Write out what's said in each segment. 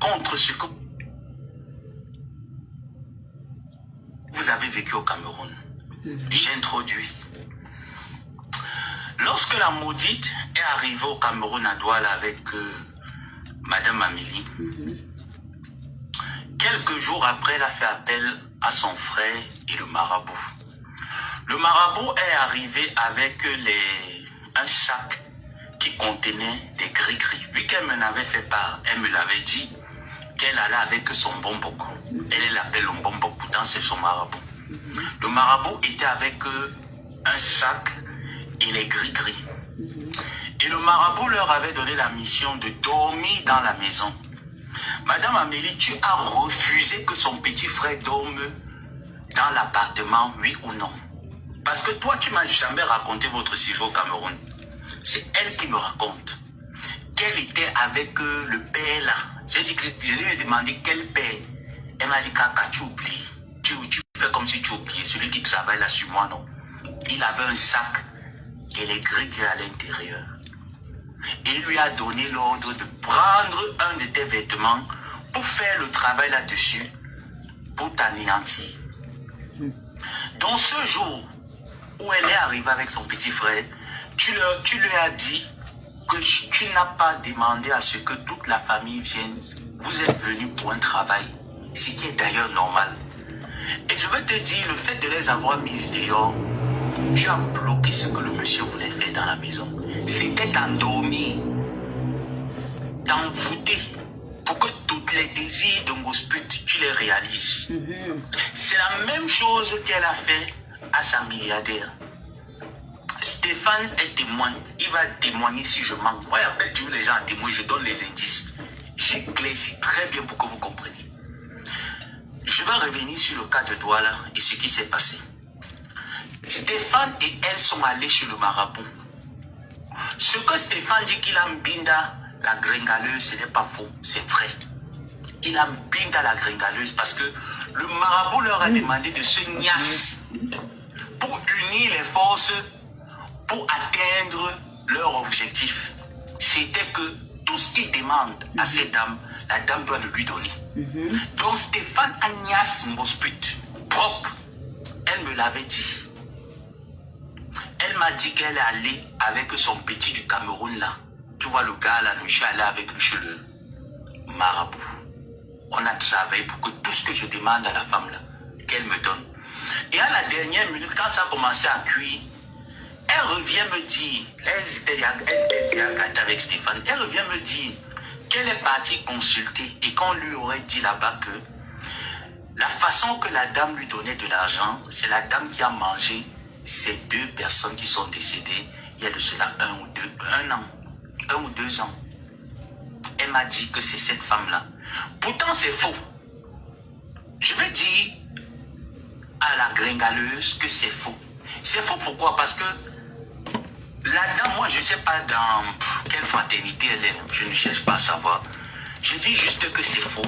contre ce que vous avez vécu au Cameroun. J'introduis. Lorsque la maudite est arrivée au Cameroun à Douala avec Madame Amélie, quelques jours après, elle a fait appel à son frère et le marabout. Le marabout est arrivé avec un sac qui contenait des gris-gris. Vu qu'elle me l'avait fait part, elle me l'avait dit qu'elle allait avec son bombok. Elle l'appelle le bombok, pourtant c'est son marabout. Le marabout était avec un sac et les gris-gris. Et le marabout leur avait donné la mission de dormir dans la maison. Madame Amélie, tu as refusé que son petit frère dorme dans l'appartement, oui ou non? Parce que toi, tu m'as jamais raconté votre séjour au Cameroun. C'est elle qui me raconte. Qu'elle était avec le père là. J'ai dit que je lui ai demandé quel père. Elle m'a dit, Kaka, tu oublies. Tu fais comme si tu oubliais. Celui qui travaille là sur moi, non. Il avait un sac et les gris à l'intérieur. Il lui a donné l'ordre de prendre un de tes vêtements pour faire le travail là-dessus, pour t'anéantir. Dans ce jour où elle est arrivée avec son petit frère, tu lui as dit que tu n'as pas demandé à ce que toute la famille vienne. Vous êtes venus pour un travail, ce qui est d'ailleurs normal. Et je veux te dire, le fait de les avoir mises dehors, tu as bloqué ce que le monsieur voulait faire dans la maison. C'était t'endormir, t'envoûter, pour que tous les désirs de Ngosput, tu les réalises. C'est la même chose qu'elle a fait à sa milliardaire. Stéphane est témoin. Il va témoigner si je mens. Moi, j'appelle toujours les gens à témoigner, je donne les indices. J'éclaircis très bien pour que vous compreniez. Je vais revenir sur le cas de Douala et ce qui s'est passé. Stéphane et elle sont allés chez le marabout. Ce que Stéphane dit qu'il a Mbinda, la gringaleuse, ce n'est pas faux, c'est vrai. Il a Mbinda, la gringaleuse, parce que le marabout leur a demandé de se niasse pour unir les forces, pour atteindre leur objectif. C'était que tout ce qu'il demande à cette dame, la dame doit le lui donner. Donc Stéphane Agnès Ngosput, propre, elle me l'avait dit. Elle m'a dit qu'elle est allée avec son petit du Cameroun là. Tu vois le gars là, je suis allé avec lui chez le marabout. On a travaillé pour que tout ce que je demande à la femme là, qu'elle me donne. Et à la dernière minute, quand ça a commencé à cuire, elle revient me dire, elle était avec Stéphane, elle revient me dire qu'elle est partie consulter et qu'on lui aurait dit là-bas que la façon que la dame lui donnait de l'argent, c'est la dame qui a mangé ces deux personnes qui sont décédées il y a de cela un ou deux ans. Elle m'a dit que c'est cette femme-là. Pourtant, c'est faux. Je veux dire à la gringaleuse que c'est faux. C'est faux pourquoi? Parce que la dame, moi, je ne sais pas dans quelle fraternité elle est. Je ne cherche pas à savoir. Je dis juste que c'est faux.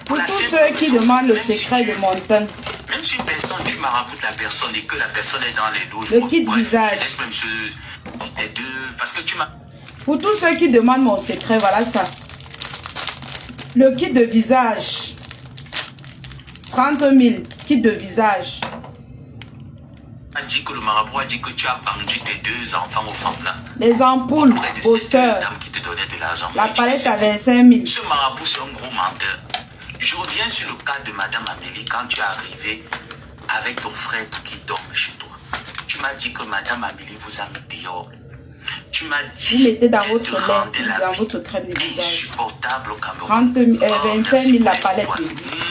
Pour tous ceux qui demandent le secret de Montagne. Même si une personne, tu maraboutes la personne et que la personne est dans les 12. Le kit visage. Parce que tu m'as... Pour tous ceux qui demandent mon secret, voilà ça. Le kit de visage. 30 000. Kit de visage. A dit que le marabout a dit que tu as vendu tes deux enfants aux femmes là. Les ampoules, posters. Qui te donnait de l'argent. La palette à 25 000. Ce marabout, c'est un gros menteur. Je reviens sur le cas de Madame Amélie quand tu es arrivé avec ton frère qui dorme chez toi. Tu m'as dit que Madame Amélie vous a mis dehors. Tu m'as dit vous mettez dans votre lait, dans votre crème de visage. Insupportable au Cameroun. 25 000 la palette de 10.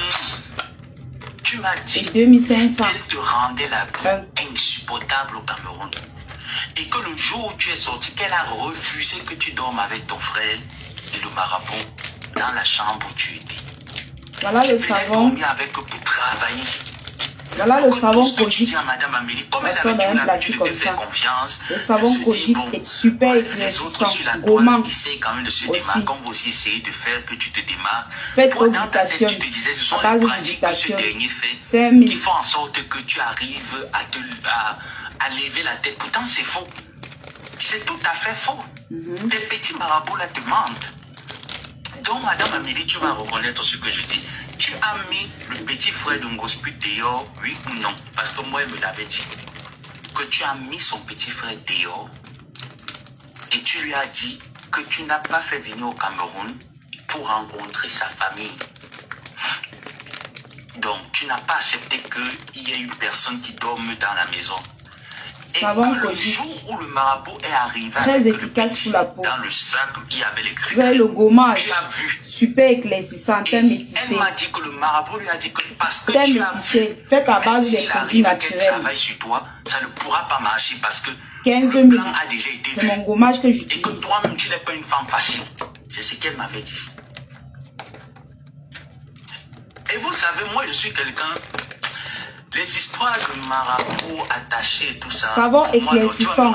Tu m'as dit et 2500. qu'elle te rendait la vie insupportable au Cameroun. Et que le jour où tu es sorti, qu'elle a refusé que tu dormes avec ton frère et le marabout dans la chambre où tu étais. Voilà le savon. Avec pour travailler. Voilà le savon Kojic. Personne n'a un placé comme ça. Le savon Kojic est super éclaircissant. Gourmand. Aussi. Comme vous aussi essayez de faire que tu te démarques. Faites augmentation. À base d'augmentation. 5 000. Qui font en sorte que tu arrives à lever la tête. Pourtant, c'est faux. C'est tout à fait faux. Des petits marabout là te mente. Donc, Madame Amélie, tu vas reconnaître ce que je dis. Tu as mis le petit frère de Ngosput dehors, oui ou non? Parce que moi, il me l'avait dit. Que tu as mis son petit frère dehors et tu lui as dit que tu n'as pas fait venir au Cameroun pour rencontrer sa famille. Donc, tu n'as pas accepté qu'il y ait une personne qui dorme dans la maison. Et que le jour où le marabout est arrivé très avec efficace pour la peau. Dans le sac, il y avait les gris. Vous avez le gommage. Tu as vu. Super éclaircissant, teint métissé. Elle m'a dit que le marabout lui a dit que parce que teint tu as métissé, vu, fait à base des produits naturels. Travaille sur toi, ça ne pourra pas marcher parce que 15 le 000. plan a déjà été C'est fait. mon gommage que Et j'utilise. que toi-même, tu n'es pas une femme facile. C'est ce qu'elle m'avait dit. Et vous savez, moi, je suis quelqu'un... Les histoires de marabout attachés et tout ça... Savon éclaircissant,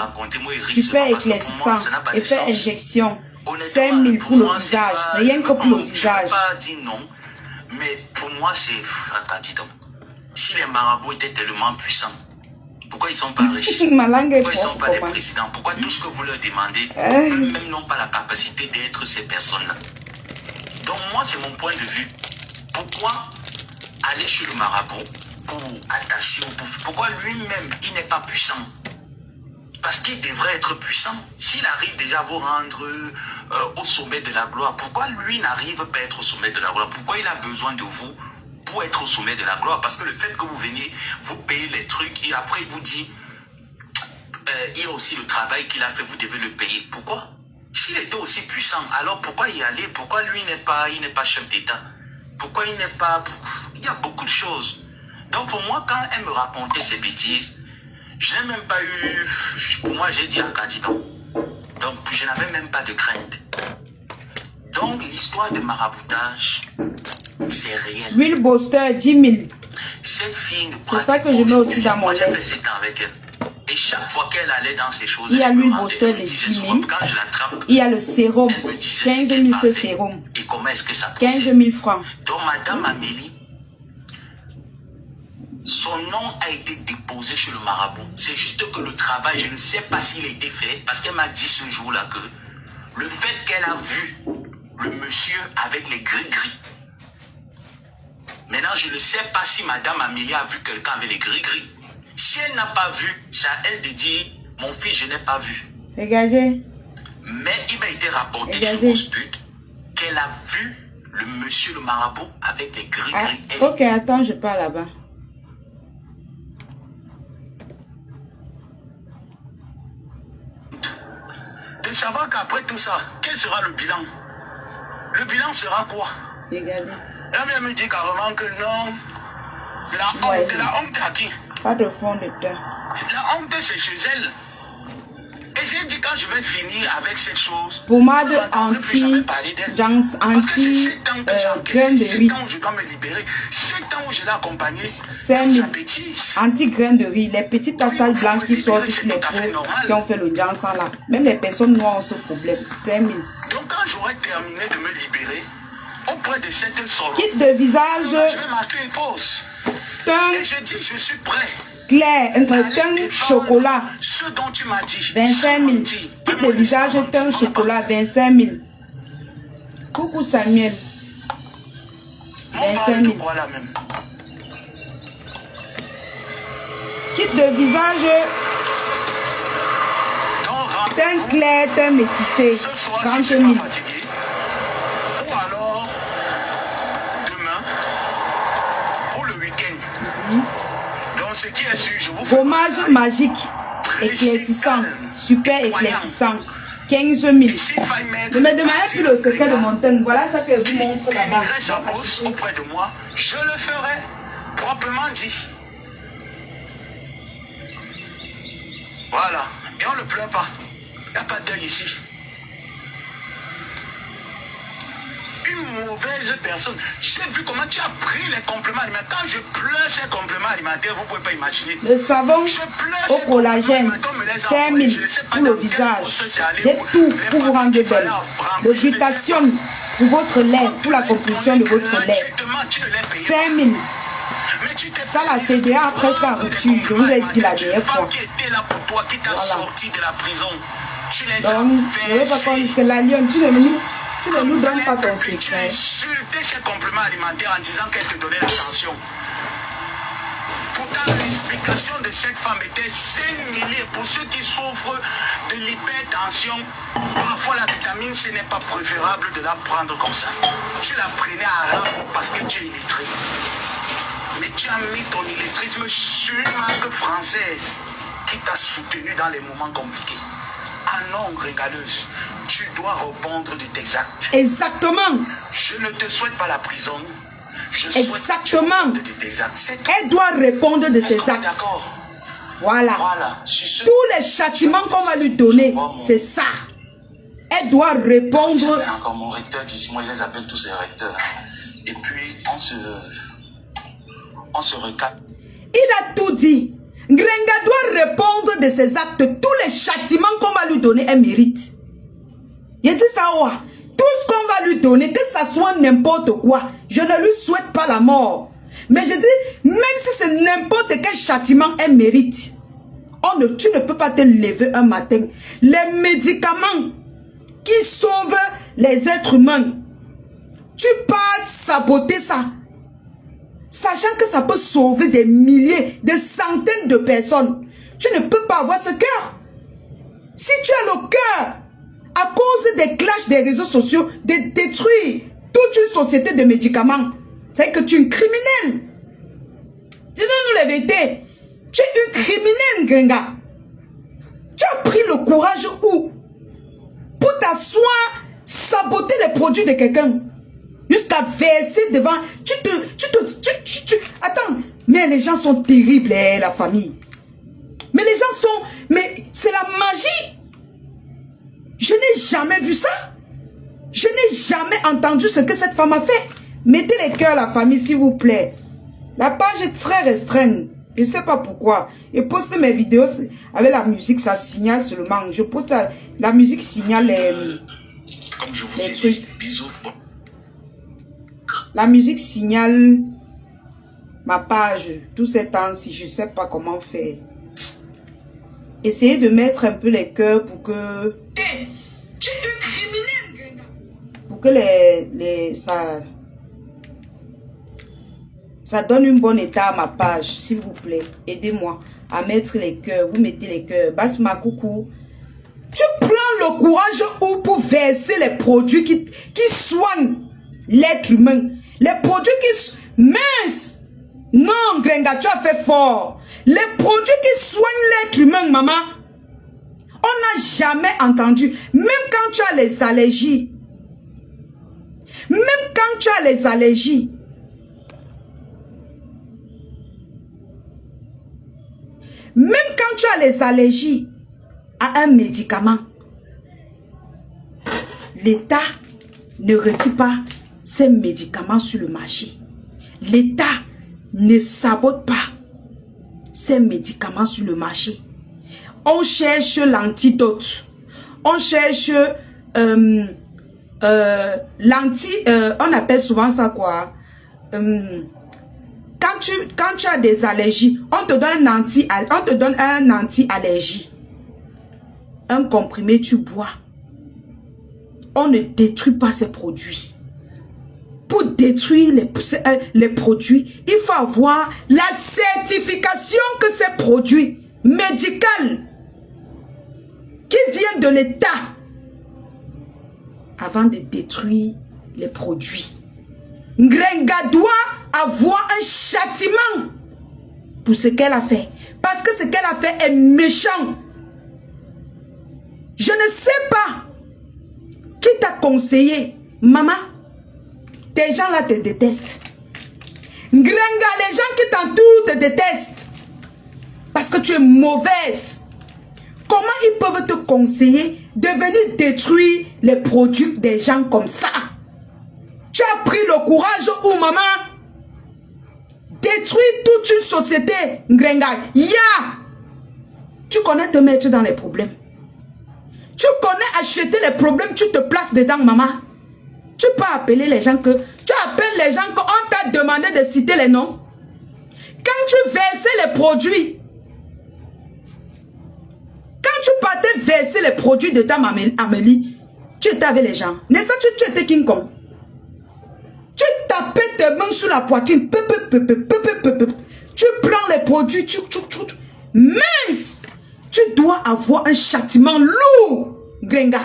super parce que éclaircissant, pour moi, ça n'a pas de effet sens. injection, Honnêtement, 5 000 pour le moi, c'est visage, pas- rien que pour le Je ne visage. peux pas dire non, mais pour moi, c'est... Attends, dis donc. Si les marabouts étaient tellement puissants, pourquoi ils ne sont pas riches? Ma langue est Pourquoi ils ne sont propre. pas des comment. présidents? Pourquoi tout ce que vous leur demandez, eux-mêmes n'ont pas la capacité d'être ces personnes-là? Donc moi, c'est mon point de vue. Pourquoi aller chez le marabout pour attacher ou pourquoi lui-même, il n'est pas puissant? Parce qu'il devrait être puissant. S'il arrive déjà à vous rendre au sommet de la gloire, pourquoi lui n'arrive pas à être au sommet de la gloire? Pourquoi il a besoin de vous pour être au sommet de la gloire? Parce que le fait que vous veniez, vous payez les trucs et après il vous dit, il y a aussi le travail qu'il a fait, vous devez le payer. Pourquoi? S'il était aussi puissant, alors pourquoi y aller? Pourquoi lui il n'est pas chef d'État? Pourquoi il n'est pas... Il y a beaucoup de choses. Donc pour moi, quand elle me racontait ces bêtises, je n'ai même pas eu... Pour moi, j'ai dit à Kadidan. Donc je n'avais même pas de crainte. Donc l'histoire de maraboutage, c'est réel. Huile Boster, 10 000. Cette fille C'est ça que je mets aussi dans mon Moi, j'ai lait. fait 7 ans avec elle. Et chaque fois qu'elle allait dans ces choses, Il y a elle me l'huile rendait, Boster elle me de disait 10 000. souvent, quand je l'attrape, Il y a le sérum, elle me disait 15 ce 000 qu'elle ce partait sérum. et comment est-ce que ça 15 poussait. 000 francs. Donc Madame Amélie, son nom a été déposé chez le marabout. C'est juste que le travail, je ne sais pas s'il a été fait, parce qu'elle m'a dit ce jour-là que le fait qu'elle a vu le monsieur avec les gris-gris. Maintenant, je ne sais pas si Madame Amélie a vu quelqu'un avec les gris-gris. Si elle n'a pas vu, c'est à elle de dire, mon fils, je n'ai pas vu. Regardez. Mais il m'a été rapporté Regardez. sur Mosput qu'elle a vu le monsieur, le marabout, avec les gris-gris. Ah, ok, attends, je pars là-bas. De savoir qu'après tout ça, quel sera le bilan? Le bilan sera quoi? Regardez. Elle me dit carrément que non. La Ouais. honte, la honte à qui? Pas de fond de teint. La honte, c'est chez elle. Et j'ai dit quand je vais finir avec cette chose, Pommade je n'entendrai plus jamais parler d'elle. Jans Parce que c'est anti 7 ans que j'ai graines de encaissé, 7 riz. ans où je dois me libérer, 7 ans où je l'ai accompagné. 5 000 Sa bêtise. anti graines de riz. Les petites taches blanches qui sortent sur les peaux qui ont fait le Jans là. Même les personnes noires ont ce problème. 5 000. Donc quand j'aurai terminé de me libérer, auprès de cette sorte, Kit de visage, je vais marquer une pause. teint Et je dis, je suis prêt. clair, à aller teint défendre chocolat. Ce dont tu m'as dit. 25 000. Kit de visage, teint chocolat, 25 000. Coucou Samuel. 25 000. Voilà même. Kit de visage, Donc, teint clair, teint métissé, ce soir, 30 si je 000. suis pas fatigué, ou alors demain, ou le week-end. Donc, ce qui est sûr, je vous fais Fromage magique, éclaircissant, super éclaircissant, 15 000. Et s'il faille mettre Ne me demandez plus le secret de mon teint. Voilà ça que je vous montre là-bas. sa bosse auprès de moi, je le ferai proprement dit. Voilà. Et on ne pleure pas. Il n'y a pas de deuil ici. Une mauvaise personne. J'ai vu comment tu as pris les compléments alimentaires. Quand je pleure ces compléments alimentaires, vous ne pouvez pas imaginer. Le savon Je pleure au ces collagène, compléments alimentaires, on me les a 5 envoyés. 000 Je ne sais pas pour le dans quel visage. processus c'est allé, J'ai où tout les pour vous rendre papiers belle. qu'il Le fallait glutathione pour votre lait, pour la compulsion de votre lait. 5 000. Mais tu t'es Ça, la CDA a presque en rupture. Je vous ai dit la dernière fois. Qui était là pour toi, qui t'a Voilà. sorti de la prison. Tu les Donc, je ne veux pas qu'on dise que la lionne, tu ne nous donnes pas ton secret. Tu as insulté ces compléments alimentaires en disant qu'elle te donnait l'attention. Pourtant, l'explication de cette femme était singulière. Pour ceux qui souffrent de l'hypertension, parfois la vitamine C n'est pas préférable de la prendre comme ça. Tu la prenais à rang parce que tu es illettré. Mais tu as mis ton illettrisme sur une marque française qui t'a soutenu dans les moments compliqués. Ah non, régaleuse, tu dois répondre de tes actes. Exactement. Je ne te souhaite pas la prison. Exactement. De tes actes. Elle doit répondre de ses actes. Voilà. Tous les châtiments qu'on va lui donner, c'est ça. Elle doit répondre. Encore mon recteur d'ici, moi, il les appelle tous ces recteurs. Et puis, on se recadre. Il a tout dit. Grenga doit répondre de ses actes. Tous les châtiments qu'on va lui donner, elle mérite. Il dit ça, ouais. Tout ce qu'on va lui donner, que ça soit n'importe quoi, je ne lui souhaite pas la mort. Mais je dis, même si c'est n'importe quel châtiment, elle mérite. Tu ne peux pas te lever un matin. Les médicaments qui sauvent les êtres humains, tu pars saboter ça. Sachant que ça peut sauver des milliers, des centaines de personnes. Tu ne peux pas avoir ce cœur. Si tu as le cœur, à cause des clashs des réseaux sociaux, de détruire toute une société de médicaments, c'est que tu es une criminelle. Dis-nous la vérité. Tu es une criminelle, Grenga. Tu as pris le courage où? Pour t'asseoir, saboter les produits de quelqu'un. Jusqu'à verser devant. Attends, mais les gens sont terribles, la famille. Mais les gens sont. Mais c'est la magie. Je n'ai jamais vu ça. Je n'ai jamais entendu ce que cette femme a fait. Mettez les cœurs, la famille, s'il vous plaît. La page est très restreinte. Je ne sais pas pourquoi. Je poste mes vidéos avec la musique, ça signale seulement. Je poste la musique signale comme je vous ai dit, bisous. La musique signale ma page. Tous ces temps-ci, je ne sais pas comment faire. Essayez de mettre un peu les cœurs pour que... Tu es une criminelle. Pour que ça donne un bon état à ma page, s'il vous plaît. Aidez-moi à mettre les cœurs. Vous mettez les cœurs. Basma, coucou. Tu prends le courage où pour verser les produits qui soignent l'être humain. Les produits qui... Mince! Non, Grenga, tu as fait fort. Les produits qui soignent l'être humain, maman, on n'a jamais entendu. Même quand tu as les allergies. Même quand tu as les allergies. Même quand tu as les allergies à un médicament, l'État ne retire pas ces médicaments sur le marché. L'État ne sabote pas ces médicaments sur le marché. On cherche l'antidote. On cherche on appelle souvent ça quoi? Quand tu as des allergies, on te donne un anti-allergie. Un comprimé, tu bois. On ne détruit pas ces produits. Pour détruire les produits, il faut avoir la certification que ces produits médicaux qui viennent de l'État avant de détruire les produits. Grenga doit avoir un châtiment pour ce qu'elle a fait. Parce que ce qu'elle a fait est méchant. Je ne sais pas qui t'a conseillé. Maman, tes gens là te détestent. Grenga, les gens qui t'entourent te détestent. Parce que tu es mauvaise. Comment ils peuvent te conseiller de venir détruire les produits des gens comme ça? Tu as pris le courage où, maman? Détruire toute une société, Grenga. Tu connais te mettre dans les problèmes. Tu connais acheter les problèmes, tu te places dedans, maman. Tu peux appeler les gens que... Tu appelles les gens qu'on t'a demandé de citer les noms. Quand tu versais les produits, quand tu partais verser les produits de Dame Amélie, tu étais avec les gens. N'est-ce pas, tu étais King Kong. Tu tapais tes mains sur la poitrine. Tu prends les produits. Mince. Tu dois avoir un châtiment lourd, Grenga.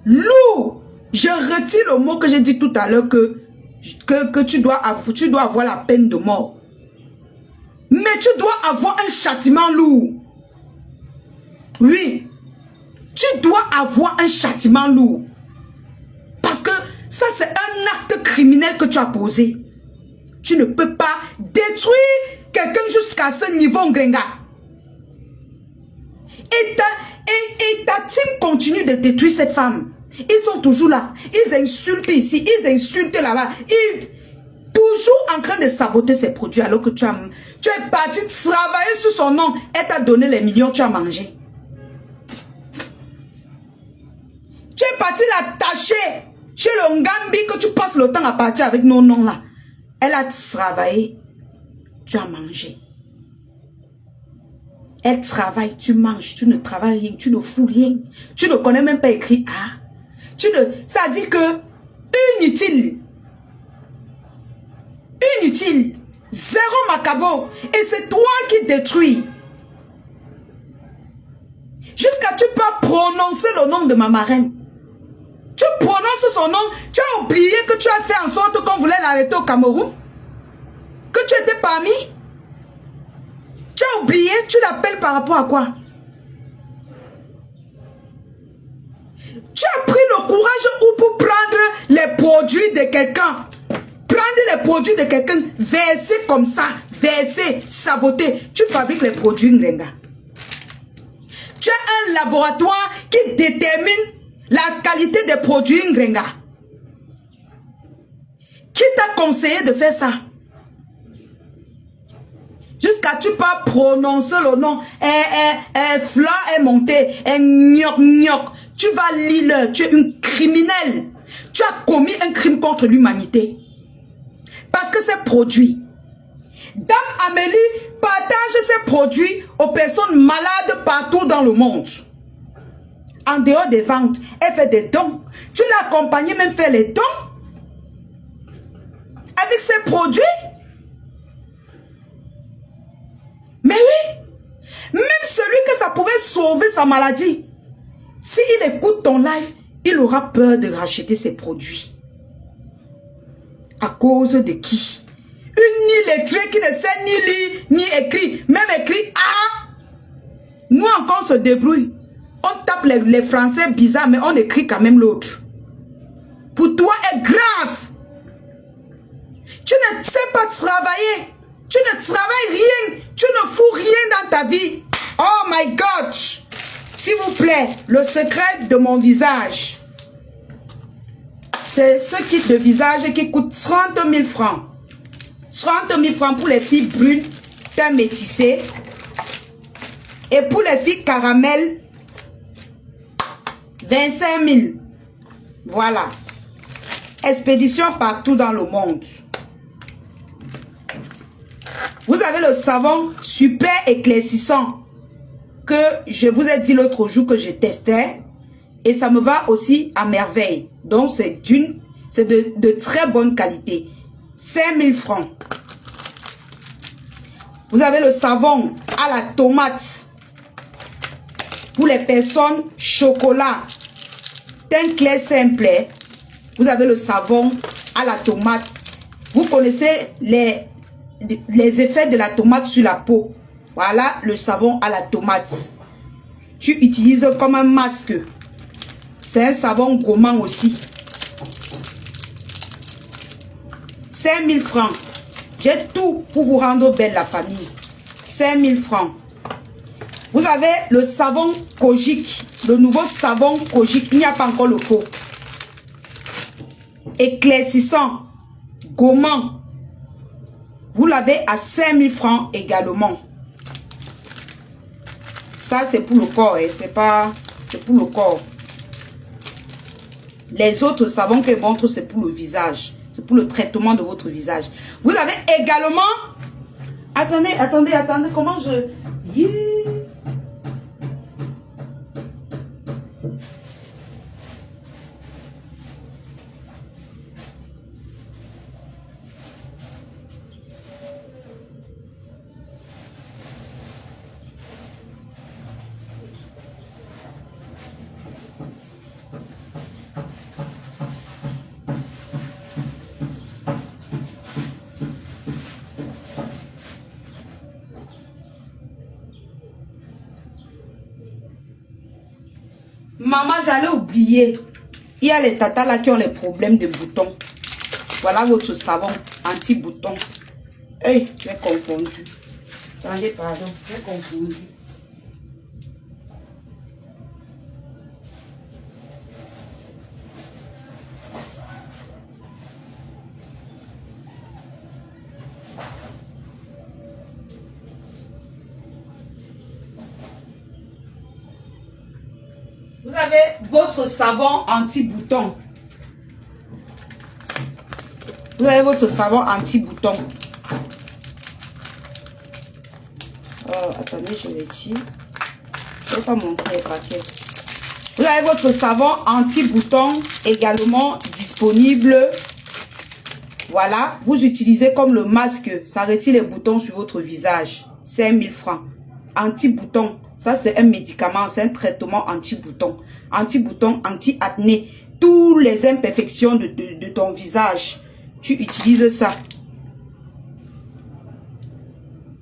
Lourd. Je retire le mot que j'ai dit tout à l'heure que tu dois avoir la peine de mort. Mais tu dois avoir un châtiment lourd. Oui. Tu dois avoir un châtiment lourd. Parce que ça, c'est un acte criminel que tu as posé. Tu ne peux pas détruire quelqu'un jusqu'à ce niveau, Grenga. Et ta team continue de détruire cette femme. Ils sont toujours là. Ils insultent ici, ils insultent là-bas. Ils toujours en train de saboter ses produits alors que tu es parti travailler sur son nom. Elle t'a donné les millions, tu as mangé. Tu es parti l'attacher chez le Ngambi que tu passes le temps à partir avec nos noms là. Elle a travaillé, tu as mangé. Elle travaille, tu manges, tu ne travailles rien, tu ne fous rien. Tu ne connais même pas écrit A. Ça dit que inutile. Inutile. Zéro macabo. Et c'est toi qui détruis. Jusqu'à tu peux prononcer le nom de ma marraine. Tu prononces son nom. Tu as oublié que tu as fait en sorte qu'on voulait l'arrêter au Cameroun. Que tu étais parmi. Tu as oublié. Tu l'appelles par rapport à quoi? Tu as pris le courage ou pour prendre les produits de quelqu'un. Prendre les produits de quelqu'un, verser comme ça, verser, saboter. Tu fabriques les produits, Nrenga. Tu as un laboratoire qui détermine la qualité des produits, Nrenga. Qui t'a conseillé de faire ça? Jusqu'à tu peux prononcer le nom. Fla est monté. Gnoc, gnoc. Tu vas lire, tu es une criminelle. Tu as commis un crime contre l'humanité. Parce que ces produits, Dame Amélie partage ces produits aux personnes malades partout dans le monde. En dehors des ventes, elle fait des dons. Tu l'as accompagnée même faire les dons. Avec ces produits. Mais oui, même celui que ça pouvait sauver sa maladie, s'il écoute ton live, il aura peur de racheter ses produits. À cause de qui? Une illettrée qui ne sait ni lire, ni écrire. Même écrit A. Nous encore on se débrouille. On tape les français bizarres, mais on écrit quand même l'autre. Pour toi, est grave. Tu ne sais pas travailler. Tu ne travailles rien. Tu ne fous rien dans ta vie. Oh my God. S'il vous plaît, le secret de mon visage. C'est ce kit de visage qui coûte 30 000 francs. 30 000 francs pour les filles brunes, teint métissé. Et pour les filles caramel, 25 000. Voilà. Expédition partout dans le monde. Vous avez le savon super éclaircissant que je vous ai dit l'autre jour que je testais. Et ça me va aussi à merveille. Donc c'est de très bonne qualité. 5 000 francs. Vous avez le savon à la tomate. Pour les personnes chocolat. Teint clair simple. Vous avez le savon à la tomate. Vous connaissez les effets de la tomate sur la peau. Voilà le savon à la tomate. Tu utilises comme un masque. C'est un savon gourmand aussi. 5 000 francs. J'ai tout pour vous rendre belle la famille. 5 000 francs. Vous avez le savon Kojic. Le nouveau savon Kojic. Il n'y a pas encore le faux. Éclaircissant. Gourmand. Vous l'avez à 5 000 francs également. Ça, c'est pour le corps. Hein. C'est pour le corps. Les autres savons que montrent, c'est pour le visage. C'est pour le traitement de votre visage. Vous avez également... Attendez. Comment je... maman, j'allais oublier. Il y a les tatas là qui ont les problèmes de boutons. Voilà votre savon anti-bouton. Hey, j'ai confondu. Attendez, pardon, j'ai confondu. Vous avez votre savon anti-bouton. Vous avez votre savon anti-bouton. Attendez, je retire. Je ne vais pas montrer les paquets. Vous avez votre savon anti-bouton également disponible. Voilà, vous utilisez comme le masque. Ça retire les boutons sur votre visage. 5000 francs. Anti-bouton. Ça, c'est un médicament, c'est un traitement anti-bouton. Anti-bouton, anti-acné. Toutes les imperfections de ton visage. Tu utilises ça.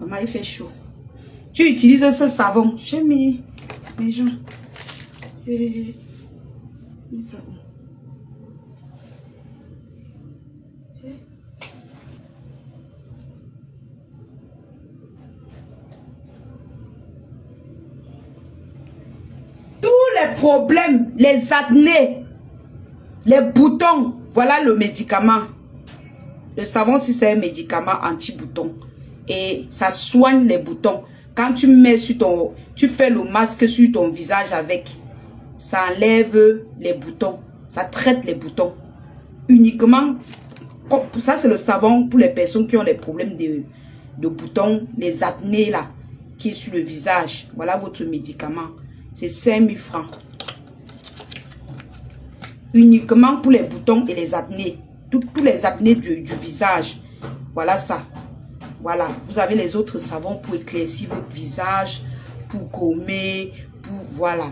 Maman, il fait chaud. Tu utilises ce savon. J'ai mis les gens. Et ça. Tous les problèmes, les acnés, les boutons, voilà le médicament. Le savon, si c'est un médicament anti-bouton. Et ça soigne les boutons. Quand tu mets sur ton, tu fais le masque sur ton visage avec, ça enlève les boutons. Ça traite les boutons. Uniquement, ça c'est le savon pour les personnes qui ont les problèmes de boutons, les acnés là, qui est sur le visage. Voilà votre médicament. C'est 5000 francs. Uniquement pour les boutons et les acnés. Tous les acnés du visage. Voilà ça. Voilà. Vous avez les autres savons pour éclaircir votre visage, pour gommer, pour... Voilà.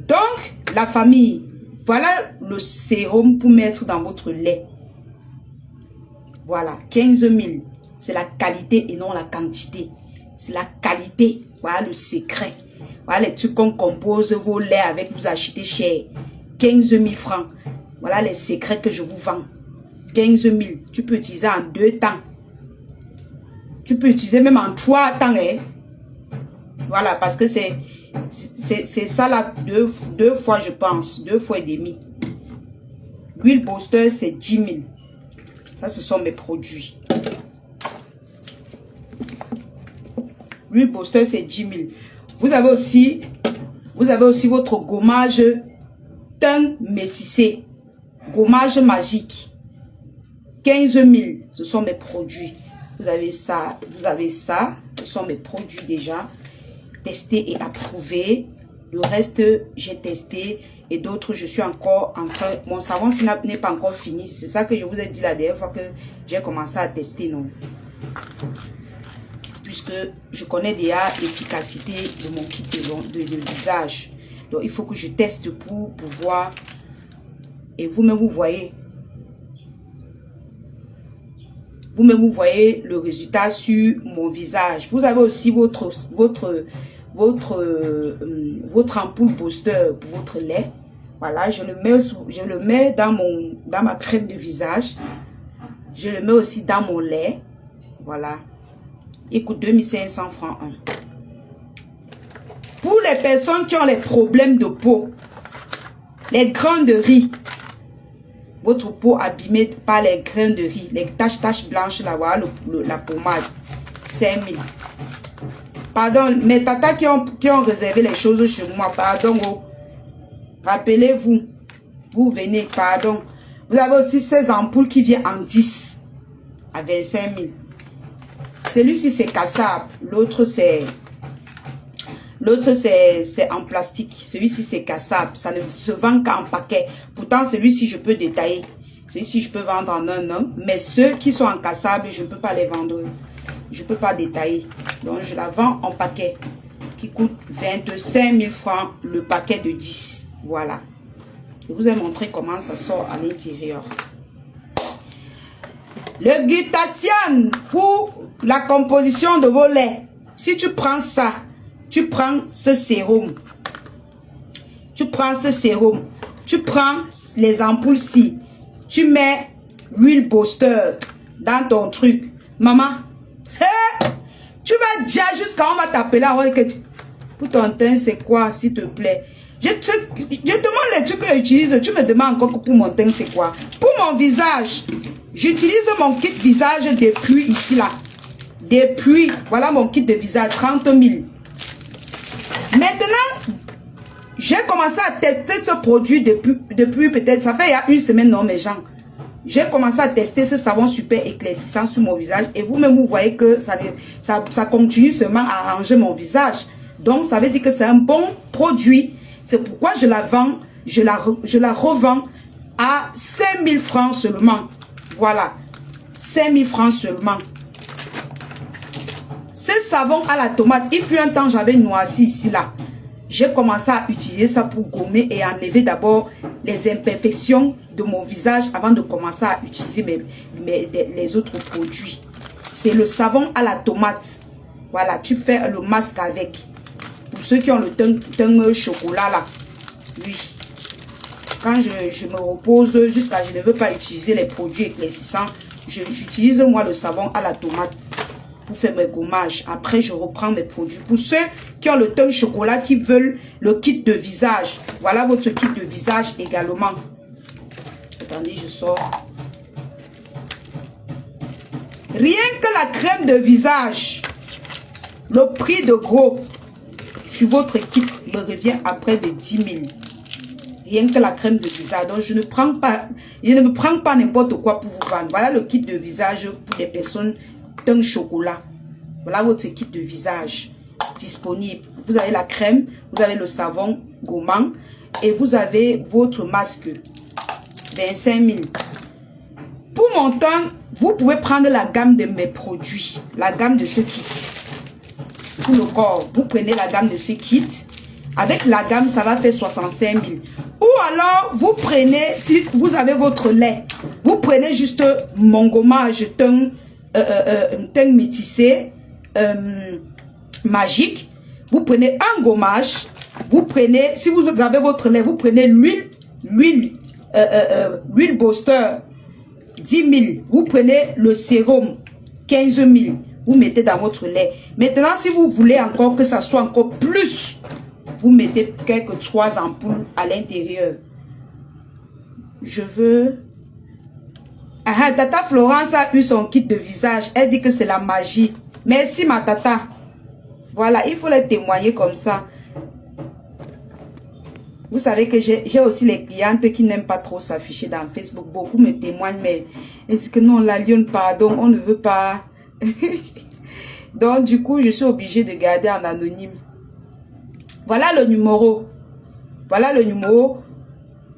Donc, la famille, voilà le sérum pour mettre dans votre lait. Voilà. 15 000. C'est la qualité et non la quantité. C'est la qualité. Voilà le secret. Voilà les trucs qu'on compose vos laits avec, vous achetez cher. 15 000 francs. Voilà les secrets que je vous vends. 15 000. Tu peux utiliser en 2 temps. Tu peux utiliser même en 3 temps. Hein? Voilà, parce que c'est ça là, deux fois je pense. 2 fois et demi. L'huile Booster, c'est 10 000. Ça, ce sont mes produits. L'huile Booster, c'est 10 000. Vous avez aussi votre gommage teint métissé. Gommage magique. 15 000. Ce sont mes produits. Vous avez ça. Vous avez ça. Ce sont mes produits déjà. Testés et approuvés. Le reste, j'ai testé. Et d'autres, je suis encore en train... Mon savon n'est pas encore fini. C'est ça que je vous ai dit la dernière fois que j'ai commencé à tester, non? Puisque je connais déjà l'efficacité de mon kit de visage. Donc, il faut que je teste pour pouvoir... Et vous-même, vous voyez. Vous-même, vous voyez le résultat sur mon visage. Vous avez aussi votre ampoule booster pour votre lait. Voilà, je le mets dans ma crème de visage. Je le mets aussi dans mon lait. Voilà. Il coûte 2500 francs. Pour les personnes qui ont les problèmes de peau, les grains de riz, votre peau abîmée par les grains de riz, les taches blanches là, voilà la pommade, 5000. Pardon, mes tatas qui ont réservé les choses chez moi, pardon. Oh. Rappelez-vous, vous venez, pardon. Vous avez aussi ces ampoules qui viennent en 10 à 25 000. Celui-ci c'est cassable, l'autre c'est en plastique. Celui-ci c'est cassable, ça ne se vend qu'en paquet. Pourtant celui-ci je peux détailler. Celui-ci je peux vendre en un an, mais ceux qui sont en cassable, je ne peux pas les vendre. Je ne peux pas détailler. Donc je la vends en paquet qui coûte 25 000 francs le paquet de 10. Voilà. Je vous ai montré comment ça sort à l'intérieur. Le glutathione pour la composition de vos laits. Si tu prends ça, tu prends ce sérum. tu prends ce sérum, tu prends les ampoules-ci, tu mets l'huile booster dans ton truc. Maman, tu vas déjà jusqu'à on va t'appeler. Pour ton teint, c'est quoi, s'il te plaît? Je demande les trucs que j'utilise. Tu me demandes encore que pour mon teint, c'est quoi? Pour mon visage, j'utilise mon kit visage depuis ici, là. Depuis, voilà mon kit de visage, 30 000. Maintenant, j'ai commencé à tester ce produit depuis peut-être, ça fait il y a une semaine, non, mes gens. J'ai commencé à tester ce savon super éclaircissant sur mon visage. Et vous-même, vous voyez que ça continue seulement à arranger mon visage. Donc, ça veut dire que c'est un bon produit. C'est pourquoi je la vends, je la revends à 5 000 francs seulement. Voilà, 5 000 francs seulement. Ce savon à la tomate, il fut un temps, j'avais noirci ici, là. J'ai commencé à utiliser ça pour gommer et enlever d'abord les imperfections de mon visage avant de commencer à utiliser les autres produits. C'est le savon à la tomate. Voilà, tu fais le masque avec. Pour ceux qui ont le teint chocolat là. Oui. Quand je me repose jusqu'à je ne veux pas utiliser les produits éclaircissants, j'utilise moi le savon à la tomate pour faire mes gommages. Après, je reprends mes produits. Pour ceux qui ont le teint chocolat, qui veulent le kit de visage, voilà votre kit de visage également. Attendez, je sors. Rien que la crème de visage, le prix de gros sur votre équipe me revient à près de 10 000. Rien que la crème de visage. Donc, je ne me prends pas n'importe quoi pour vous vendre. Voilà le kit de visage pour les personnes teint chocolat. Voilà votre kit de visage disponible. Vous avez la crème, vous avez le savon gommant et vous avez votre masque 25 000. Pour mon teint, vous pouvez prendre la gamme de mes produits, la gamme de ce kit. Pour le corps, vous prenez la gamme de ce kit. Avec la gamme, ça va faire 65 000. Ou alors, vous prenez, si vous avez votre lait, vous prenez juste mon gommage teint métissé magique. Vous prenez un gommage. Vous prenez, si vous avez votre lait, vous prenez l'huile booster 10 000. Vous prenez le sérum 15 000. Vous mettez dans votre lait. Maintenant, si vous voulez encore que ça soit encore plus, vous mettez quelques 3 ampoules à l'intérieur. Je veux... Ah, Tata Florence a eu son kit de visage. Elle dit que c'est la magie. Merci ma tata. Voilà, il faut les témoigner comme ça. Vous savez que j'ai aussi les clientes qui n'aiment pas trop s'afficher dans Facebook. Beaucoup me témoignent, mais est-ce que non, la lionne, pardon, on ne veut pas. Donc, du coup, je suis obligée de garder en anonyme. Voilà le numéro. Voilà le numéro.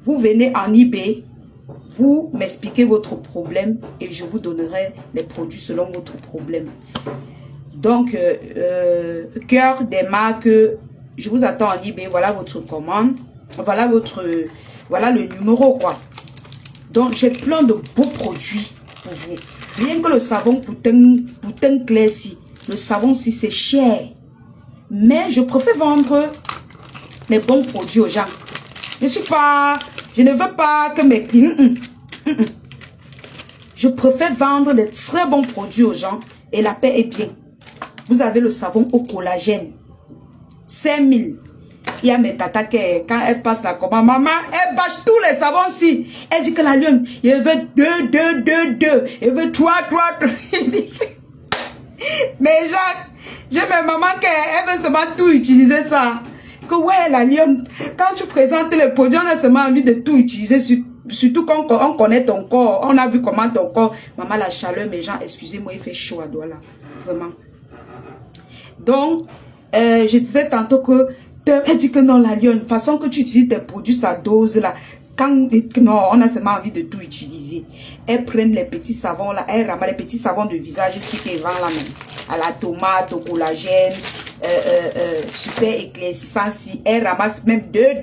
Vous venez en eBay. Vous m'expliquez votre problème et je vous donnerai les produits selon votre problème. Donc, cœur des marques, je vous attends en eBay. Voilà votre commande. Voilà le numéro, quoi. Donc, j'ai plein de beaux produits pour vous. Rien que le savon pour teint clair-ci. Le savon, si c'est cher. Mais je préfère vendre les bons produits aux gens. Je ne veux pas que mes clients... Je préfère vendre les très bons produits aux gens et la paix est bien. Vous avez le savon au collagène. 5 000. Il y a mes tatas qui, quand elle passe la commande, maman, elle bâche tous les savons-ci. Elle dit que la lionne, il veut 2. Il veut 3. Mais Jacques, j'ai ma maman qui elle veut seulement tout utiliser ça. Que ouais, la lionne, quand tu présentes les produits, on a seulement envie de tout utiliser, surtout quand on connaît ton corps, on a vu comment ton corps. Maman, la chaleur, mes gens, excusez-moi, il fait chaud à Douala. Vraiment. Donc, je disais tantôt que, elle dit que non, la lionne, de toute façon que tu utilises tes produits, sa dose là, non, on a seulement envie de tout utiliser. Elles prennent les petits savons là, elles ramassent les petits savons de visage ici qu'elles vendent là même. À la tomate, au collagène, super éclaircissant si. Elles ramassent même 2.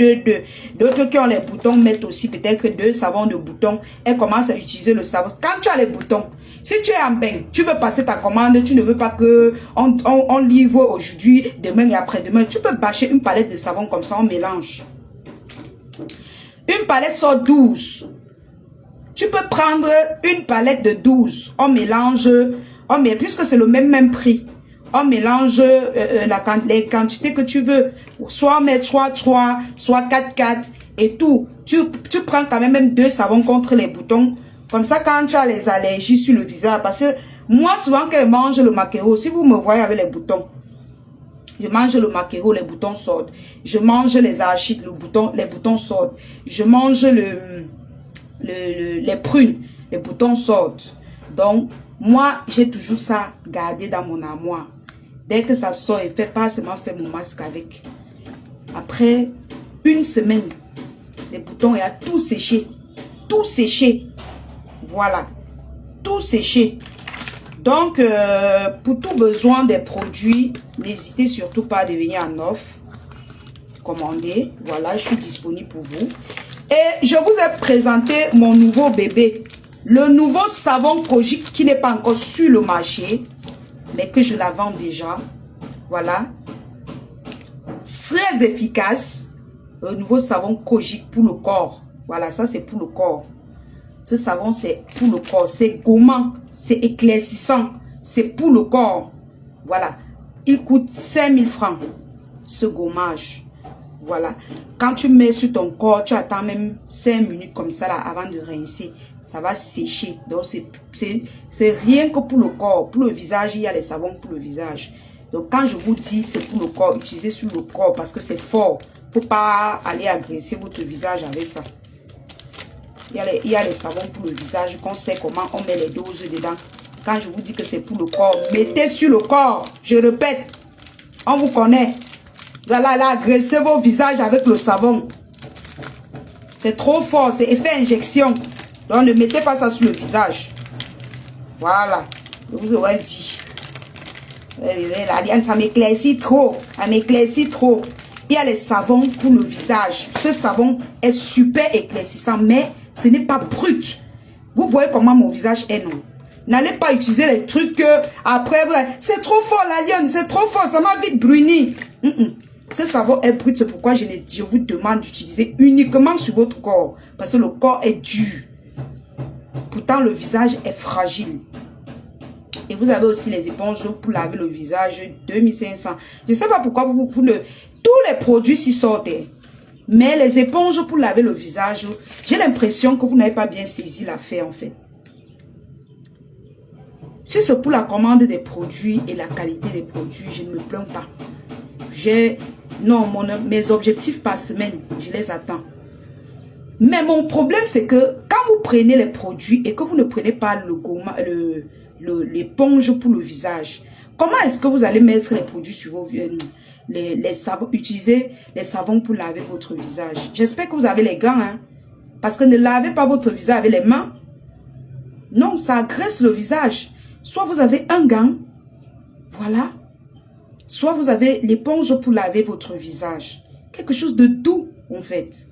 D'autres qui ont les boutons mettent aussi peut-être 2 savons de boutons. Elles commencent à utiliser le savon. Quand tu as les boutons, si tu es en bain, tu veux passer ta commande, tu ne veux pas que on livre aujourd'hui, demain et après-demain, tu peux bâcher une palette de savon comme ça, on mélange. Une palette sort 12. Tu peux prendre une palette de 12. On mélange, puisque c'est le même prix. On mélange les quantités que tu veux. Soit on met 3, soit 4 et tout. Tu prends quand même 2 savons contre les boutons. Comme ça, quand tu as les allergies sur le visage. Parce que moi, souvent, quand je mange le maquereau, si vous me voyez avec les boutons, je mange le maquereau, les boutons sortent. Je mange les arachides, les boutons sortent. Je mange les prunes, les boutons sortent. Donc, moi, j'ai toujours ça gardé dans mon armoire. Dès que ça sort, je fais pas seulement faire mon masque avec. Après une semaine, les boutons, il y a tout séché. Tout séché. Voilà. Tout séché. Donc, pour tout besoin des produits, n'hésitez surtout pas à devenir en offre. Commandez. Voilà, je suis disponible pour vous. Et je vous ai présenté mon nouveau bébé. Le nouveau savon Kojic qui n'est pas encore sur le marché, mais que je la vends déjà. Voilà. Très efficace. Le nouveau savon Kojic pour le corps. Voilà, ça c'est pour le corps. Ce savon c'est pour le corps. C'est gommant. C'est éclaircissant. C'est pour le corps. Voilà. Il coûte 5000 francs. Ce gommage. Voilà. Quand tu mets sur ton corps, tu attends même 5 minutes comme ça là avant de rincer. Ça va sécher. Donc, c'est rien que pour le corps. Pour le visage, il y a les savons pour le visage. Donc, quand je vous dis c'est pour le corps, utilisez sur le corps parce que c'est fort. Il ne faut pas aller agresser votre visage avec ça. Il y a les savons pour le visage qu'on sait comment on met les doses dedans. Quand je vous dis que c'est pour le corps, mettez sur le corps. Je répète, on vous connaît. Vous allez aller agresser vos visages avec le savon. C'est trop fort, c'est effet injection. Donc ne mettez pas ça sur le visage. Voilà, je vous aurais dit. Ça m'éclaircit trop. Ça m'éclaircit trop. Il y a les savons pour le visage. Ce savon est super éclaircissant, mais ce n'est pas brut. Vous voyez comment mon visage est, non? N'allez pas utiliser les trucs que après, c'est trop fort l'alien, c'est trop fort, ça m'a vite bruni. Ce savon est brut, c'est pourquoi je vous demande d'utiliser uniquement sur votre corps. Parce que le corps est dur. Pourtant, le visage est fragile. Et vous avez aussi les éponges pour laver le visage, 2500. Je ne sais pas pourquoi tous les produits s'y sortent. Mais les éponges pour laver le visage, j'ai l'impression que vous n'avez pas bien saisi l'affaire en fait. Si c'est pour la commande des produits et la qualité des produits, je ne me plains pas. Non, mes objectifs par semaine, je les attends. Mais mon problème, c'est que quand vous prenez les produits et que vous ne prenez pas l'éponge pour le visage, comment est-ce que vous allez mettre les produits sur vos les savons, utiliser les savons pour laver votre visage? J'espère que vous avez les gants, hein? Parce que ne lavez pas votre visage avec les mains. Non, ça agresse le visage. Soit vous avez un gant, voilà. Soit vous avez l'éponge pour laver votre visage. Quelque chose de doux, en fait.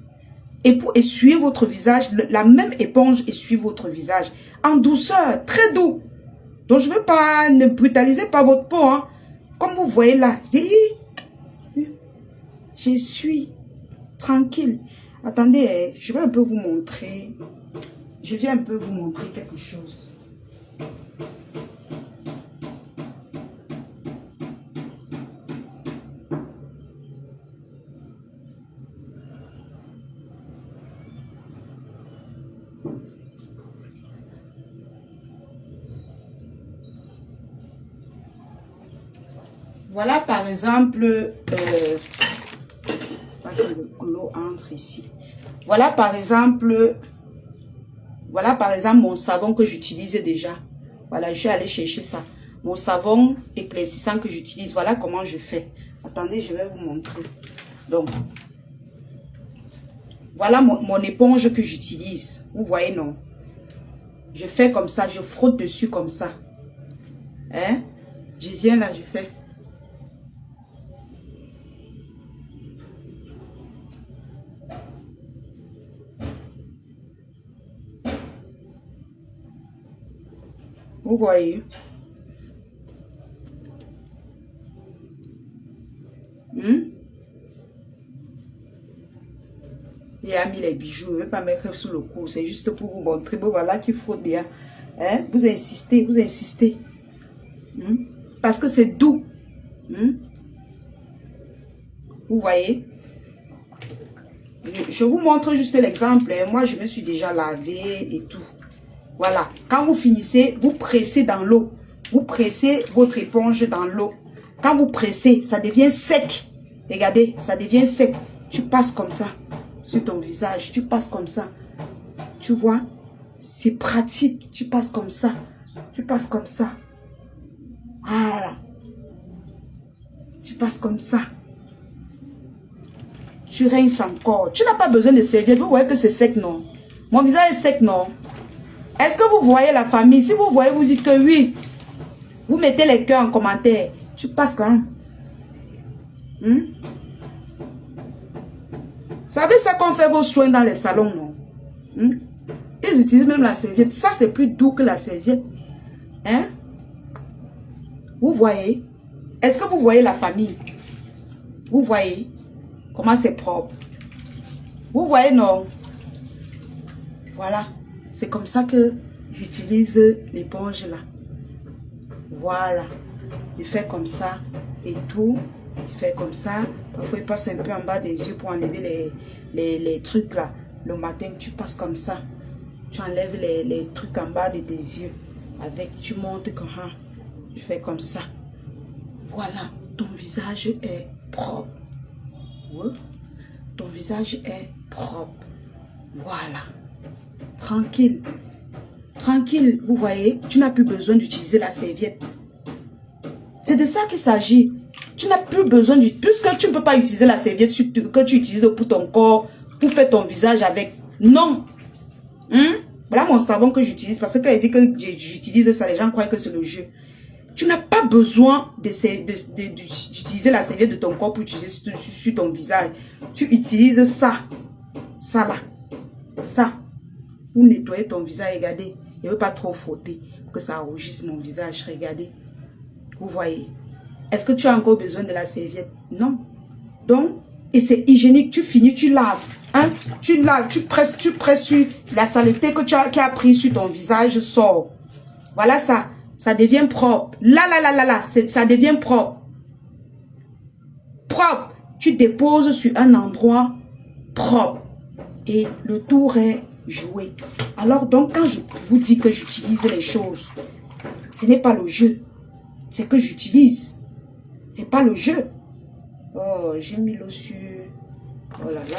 Et pour essuyer votre visage, la même éponge essuie votre visage. En douceur, très doux. Donc, je ne veux pas, ne brutaliser pas votre peau. Hein. Comme vous voyez là, je suis tranquille. Attendez, je vais un peu vous montrer. Je viens un peu vous montrer quelque chose. Voilà par exemple, l'eau entre ici. Voilà par exemple mon savon que j'utilise déjà. Voilà, je suis allée chercher ça. Mon savon éclaircissant que j'utilise. Voilà comment je fais. Attendez, je vais vous montrer. Donc, voilà mon éponge que j'utilise. Vous voyez, non? Je fais comme ça, je frotte dessus comme ça. Hein? Je viens là, je fais. Vous voyez? Il y déjà mis les bijoux. Je ne vais pas mettre sous le cou. C'est juste pour vous montrer. Bon, voilà qui frotte déjà. Hein? Vous insistez, vous insistez. Parce que c'est doux. Vous voyez? Je vous montre juste l'exemple. Moi, je me suis déjà lavé et tout. Voilà. Quand vous finissez, vous pressez dans l'eau. Vous pressez votre éponge dans l'eau. Quand vous pressez, ça devient sec. Regardez, ça devient sec. Tu passes comme ça sur ton visage. Tu passes comme ça. Tu vois? C'est pratique. Tu passes comme ça. Tu passes comme ça. Voilà. Tu passes comme ça. Tu rinces encore. Tu n'as pas besoin de serviette. Vous voyez que c'est sec, non? Mon visage est sec, non? Est-ce que vous voyez la famille? Si vous voyez, vous dites que oui. Vous mettez les cœurs en commentaire. Tu passes quand même. Vous savez ça qu'on fait vos soins dans les salons, non? Ils utilisent même la serviette. Ça, c'est plus doux que la serviette. Hein? Vous voyez? Est-ce que vous voyez la famille? Vous voyez comment c'est propre? Vous voyez, non? Voilà. C'est comme ça que j'utilise l'éponge là. Voilà. Il fait comme ça et tout. Il fait comme ça. Parfois, il passe un peu en bas des yeux pour enlever les trucs là. Le matin, tu passes comme ça. Tu enlèves les trucs en bas de tes yeux. Avec, tu montes comme ça. Tu fais comme ça. Voilà. Ton visage est propre. Oui. Ton visage est propre. Voilà. Tranquille. Tranquille, vous voyez, tu n'as plus besoin d'utiliser la serviette. C'est de ça qu'il s'agit. Tu n'as plus besoin puisque tu ne peux pas utiliser la serviette que tu utilises pour ton corps, pour faire ton visage avec. Non. Voilà mon savon que j'utilise parce qu'elle dit que j'utilise ça, les gens croient que c'est le jeu. Tu n'as pas besoin d'utiliser la serviette de ton corps pour utiliser sur ton visage. Tu utilises ça. Ça là. Ça. Pour nettoyer ton visage, regardez. Je ne veux pas trop frotter pour que ça rougisse mon visage. Regardez. Vous voyez. Est-ce que tu as encore besoin de la serviette? Non. Donc, et c'est hygiénique. Tu finis, tu laves. Hein? Tu laves, tu presses sur la saleté que qui a pris sur ton visage sort. Voilà ça. Ça devient propre. Là, ça devient propre. Propre. Tu déposes sur un endroit propre. Et le tour est joué. Alors donc, quand je vous dis que j'utilise les choses, ce n'est pas le jeu. C'est que j'utilise. C'est pas le jeu. Oh, j'ai mis l'eau sur... Oh là là.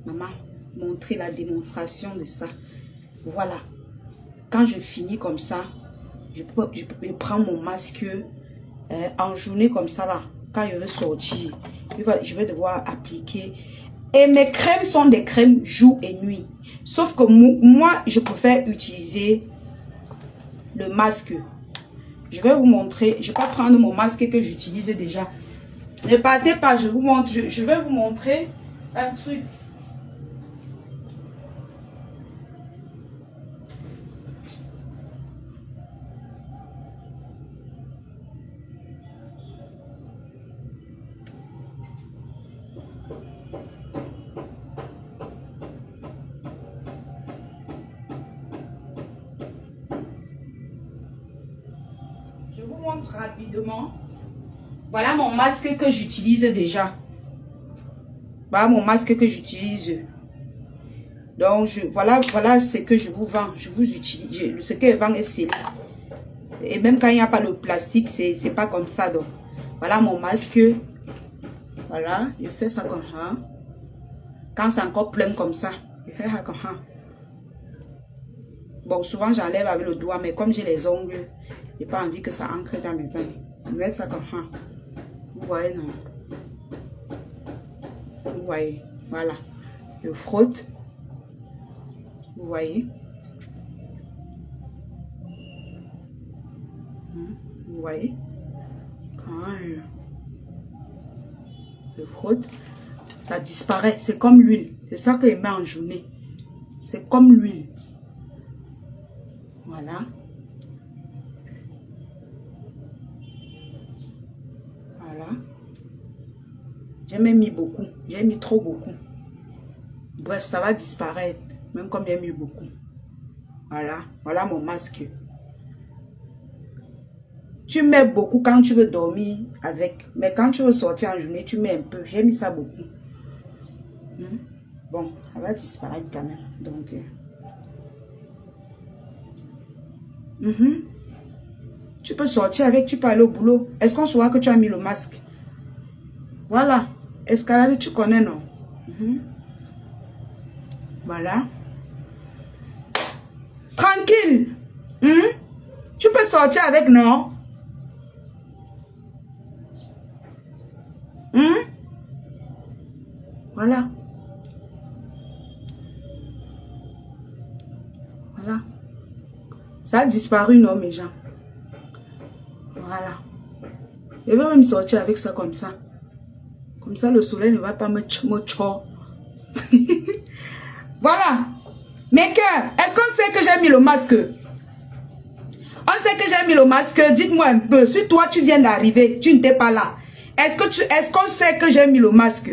Maman, montrer la démonstration de ça. Voilà. Quand je finis comme ça, je prends mon masque en journée comme ça là. Quand je vais sortir, je vais devoir appliquer. Et mes crèmes sont des crèmes jour et nuit. Sauf que moi, je préfère utiliser le masque. Je vais vous montrer. Je vais pas prendre mon masque que j'utilise déjà. Ne partez pas, je vous montre. Je vais vous montrer un truc. Rapidement. Voilà mon masque que j'utilise déjà. Voilà mon masque que j'utilise. Donc, voilà ce que je vous vends. Je vous utilise. Ce que je vends est scellé. Et même quand il n'y a pas le plastique, c'est pas comme ça. Donc, voilà mon masque. Voilà, je fais ça comme ça. Quand c'est encore plein comme ça, je fais ça comme ça. Bon, souvent j'enlève avec le doigt, mais comme j'ai les ongles, j'ai pas envie que ça ancre dans mes ongles. Je mets ça comme ça. Vous voyez, non? Vous voyez, voilà. Je frotte. Vous voyez? Vous voyez? Je frotte. Ça disparaît. C'est comme l'huile. C'est ça que je mets en journée. C'est comme l'huile. Voilà. Voilà. J'ai même mis beaucoup. J'ai mis trop beaucoup. Bref, ça va disparaître. Même comme j'ai mis beaucoup. Voilà. Voilà mon masque. Tu mets beaucoup quand tu veux dormir avec. Mais quand tu veux sortir en journée, tu mets un peu. J'ai mis ça beaucoup. Bon, ça va disparaître quand même. Donc... Tu peux sortir avec, tu peux aller au boulot. Est-ce qu'on saura que tu as mis le masque? Voilà. Escalade, tu connais, non? Voilà. Tranquille. Tu peux sortir avec, non? Voilà. Voilà. Ça a disparu, non, mes gens? Voilà. Je vais même sortir avec ça comme ça. Comme ça, le soleil ne va pas me tchor. Voilà. Mes cœurs, est-ce qu'on sait que j'ai mis le masque? On sait que j'ai mis le masque. Dites-moi un peu. Si toi, tu viens d'arriver, tu n'étais pas là. Est-ce qu'on sait que j'ai mis le masque?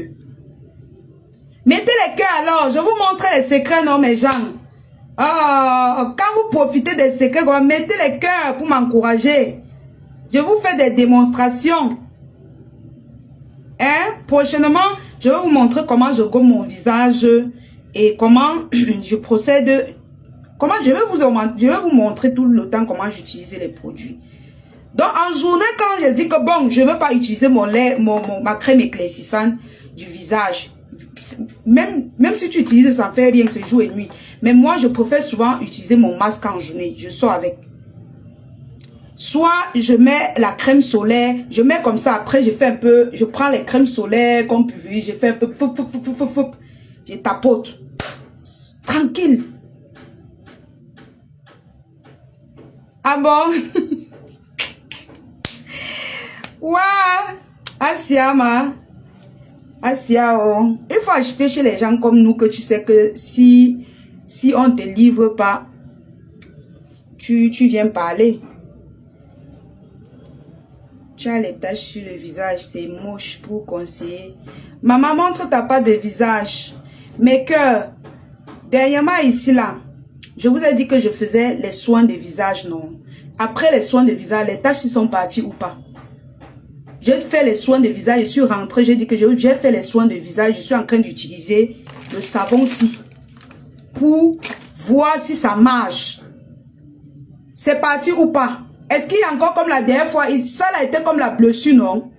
Mettez les cœurs alors. Je vous montre les secrets, non, mes gens. Oh, quand vous profitez des secrets, mettez les cœurs pour m'encourager. Je vous fais des démonstrations. Prochainement, je vais vous montrer comment je gomme mon visage et comment je procède. Comment je vais vous montrer tout le temps comment j'utilise les produits. Donc, en journée, quand je dis que bon, je ne veux pas utiliser mon lait, ma crème éclaircissante du visage. Même si tu utilises, ça ne fait rien, c'est jour et nuit. Mais moi, je préfère souvent utiliser mon masque en journée. Je sors avec. Soit je mets la crème solaire, je mets comme ça, après je fais un peu, je prends les crèmes solaires comme pulvérise, je fais un peu, je tapote. Tranquille. Ah bon? Waouh! Asiama. Asiao. Il faut acheter chez les gens comme nous que tu sais que si on ne te livre pas, tu viens parler. Tu as les taches sur le visage, c'est moche pour conseiller. Maman, montre ta part de visage. Mais que, dernièrement ici là, je vous ai dit que je faisais les soins de visage, non? Après les soins de visage, les taches sont parties ou pas? J'ai fait les soins de visage, je suis rentrée, j'ai dit que j'ai fait les soins de visage, je suis en train d'utiliser le savon-ci pour voir si ça marche. C'est parti ou pas? Est-ce qu'il y a encore comme la dernière fois? Ça a été comme la blessure, non?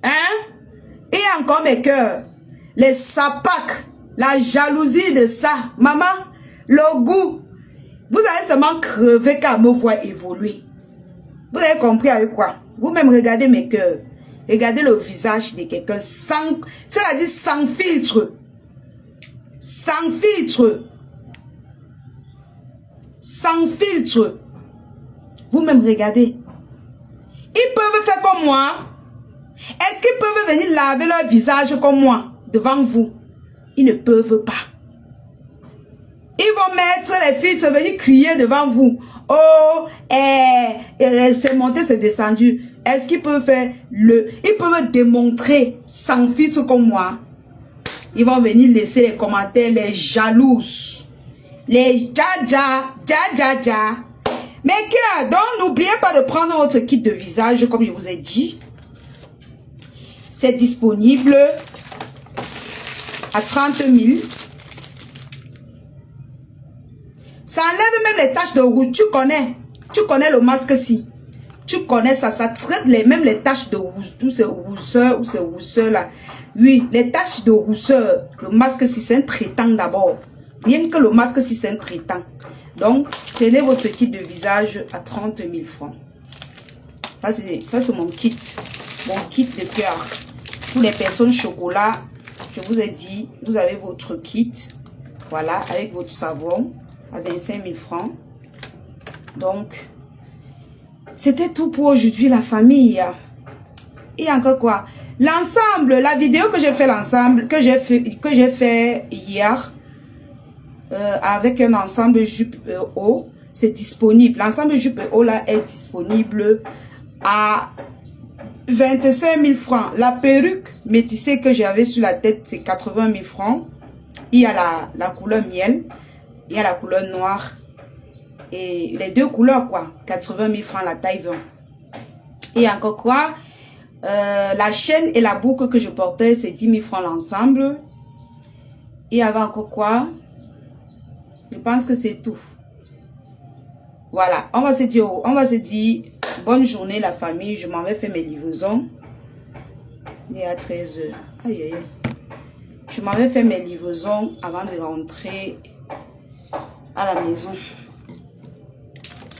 Hein? Il y a encore mes cœurs. Les sapacs. La jalousie de ça. Maman, le goût. Vous allez seulement crever quand me voir évoluer. Vous avez compris avec quoi? Vous-même regardez mes cœurs. Regardez le visage de quelqu'un sans... C'est-à-dire sans filtre. Sans filtre. Sans filtre. Vous-même regardez. Ils peuvent faire comme moi. Est-ce qu'ils peuvent venir laver leur visage comme moi devant vous? Ils ne peuvent pas. Ils vont mettre les filtres, venir crier devant vous. Oh, c'est monté, c'est descendu. Est-ce qu'ils peuvent faire ils peuvent démontrer sans filtre comme moi? Ils vont venir laisser les commentaires, les jalouses. Les ja. Mais que, donc n'oubliez pas de prendre votre kit de visage, comme je vous ai dit. C'est disponible à 30 000. Ça enlève même les taches de rouge. Tu connais le masque-ci. Tu connais ça, ça traite même les taches de rousseur là. Oui, les taches de rousseur. Le masque-ci, c'est un traitant d'abord. Rien que le masque-ci, c'est un traitant. Donc, tenez votre kit de visage à 30 000 francs. Ça, c'est mon kit. Mon kit de cœur. Pour les personnes chocolat, je vous ai dit, vous avez votre kit. Voilà, avec votre savon à 25 000 francs. Donc, c'était tout pour aujourd'hui, la famille. Et encore quoi? L'ensemble, la vidéo que j'ai fait l'ensemble, que j'ai fait hier, avec un ensemble jupe haut, c'est disponible. L'ensemble jupe haut là est disponible à 25 000 francs. La perruque, métissé que j'avais sur la tête, c'est 80 000 francs. Il y a la couleur miel, il y a la couleur noire. Et les deux couleurs, quoi. 80 000 francs la taille 20. Et encore quoi? La chaîne et la boucle que je portais, c'est 10 000 francs l'ensemble. Il y avait encore quoi? Je pense que c'est tout. Voilà, on va se dire bonne journée la famille. Je m'en vais faire mes livraisons. Il est à 13 h. Aïe, aïe, aïe. Je m'en vais faire mes livraisons avant de rentrer à la maison.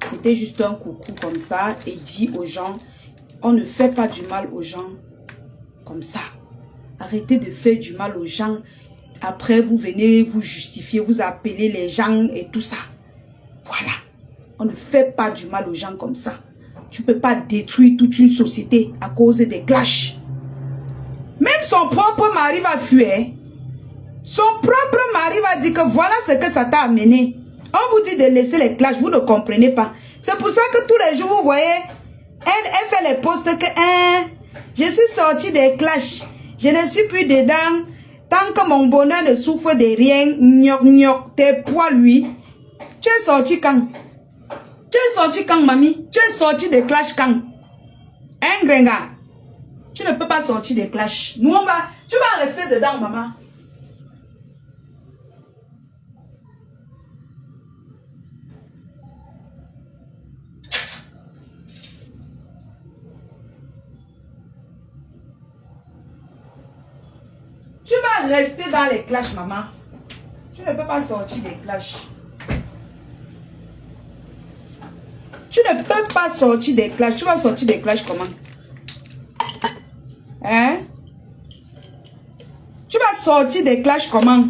C'était juste un coucou comme ça et dit aux gens, on ne fait pas du mal aux gens comme ça. Arrêtez de faire du mal aux gens. Après, vous venez vous justifier, vous appelez les gens et tout ça. Voilà. On ne fait pas du mal aux gens comme ça. Tu ne peux pas détruire toute une société à cause des clashs. Même son propre mari va fuir. Son propre mari va dire que voilà ce que ça t'a amené. On vous dit de laisser les clashs, vous ne comprenez pas. C'est pour ça que tous les jours, vous voyez, elle fait les posts que je suis sortie des clashs. Je ne suis plus dedans. Tant que mon bonheur ne souffre de rien, gnoc gnoc, tes poids lui. Tu es sorti quand? Tu es sorti quand, mamie? Tu es sorti des clashs quand? Hein, Grenga? Tu ne peux pas sortir des clashs. Nous, tu vas rester dedans, maman. Tu vas rester dans les clashs, maman. Tu ne peux pas sortir des clashs. Tu ne peux pas sortir des clashs. Tu vas sortir des clashs comment? Hein? Tu vas sortir des clashs comment?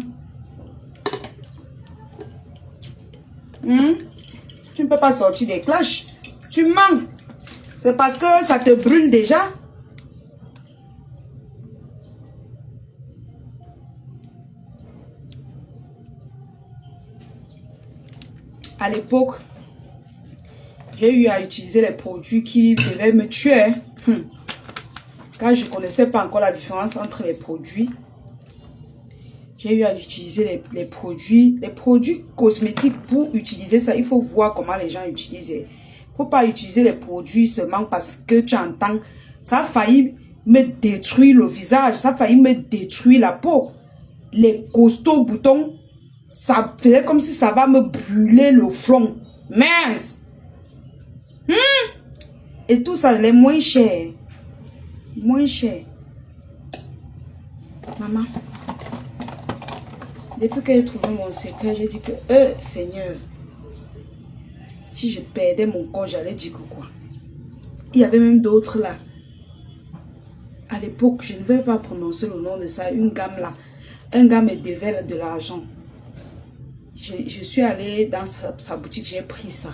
Tu ne peux pas sortir des clashs. Tu mens. C'est parce que ça te brûle déjà. À l'époque, j'ai eu à utiliser les produits qui devaient me tuer. Quand je ne connaissais pas encore la différence entre les produits, j'ai eu à utiliser les produits cosmétiques. Pour utiliser ça, il faut voir comment les gens utilisent. Il ne faut pas utiliser les produits seulement parce que tu entends. Ça a failli me détruire le visage. Ça a failli me détruire la peau. Les costauds boutons, ça faisait comme si ça va me brûler le front. Mince! Et tout ça, les moins chers. Moins cher. Maman, depuis que j'ai trouvé mon secret, j'ai dit que, Seigneur, si je perdais mon corps, j'allais dire que quoi? Il y avait même d'autres là. À l'époque, je ne vais pas prononcer le nom de ça, une gamme là. Un gars me devait de l'argent. Je suis allée dans sa boutique, j'ai pris ça.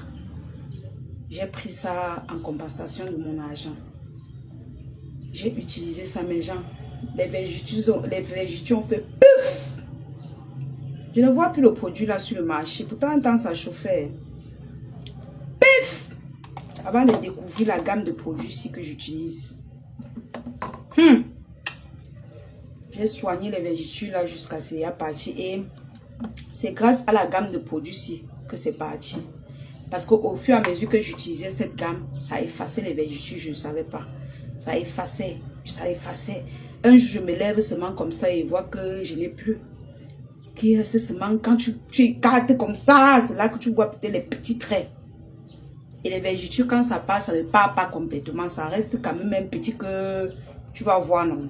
J'ai pris ça en compensation de mon argent. J'ai utilisé ça, mes gens. Les vergetures ont fait pouf. Je ne vois plus le produit là sur le marché. Pourtant, un temps, ça chauffait. Pif. Avant de découvrir la gamme de produits ici que j'utilise. J'ai soigné les vergetures là jusqu'à ce qu'il y a parti. Et c'est grâce à la gamme de produits ici que c'est parti. Parce qu'au fur et à mesure que j'utilisais cette gamme, ça effaçait les vergetures, je ne savais pas. Ça effaçait, ça effaçait. Un jour, je me lève seulement comme ça et vois que je n'ai plus. Qui reste seulement quand tu écartes comme ça, c'est là que tu vois peut-être les petits traits. Et les vergetures, quand ça passe, ça ne part pas complètement. Ça reste quand même un petit que tu vas voir, non.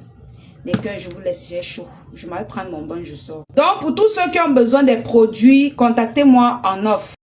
Mais que je vous laisse, j'ai chaud. Je m'en vais prendre mon bain, je sors. Donc, pour tous ceux qui ont besoin des produits, contactez-moi en offre.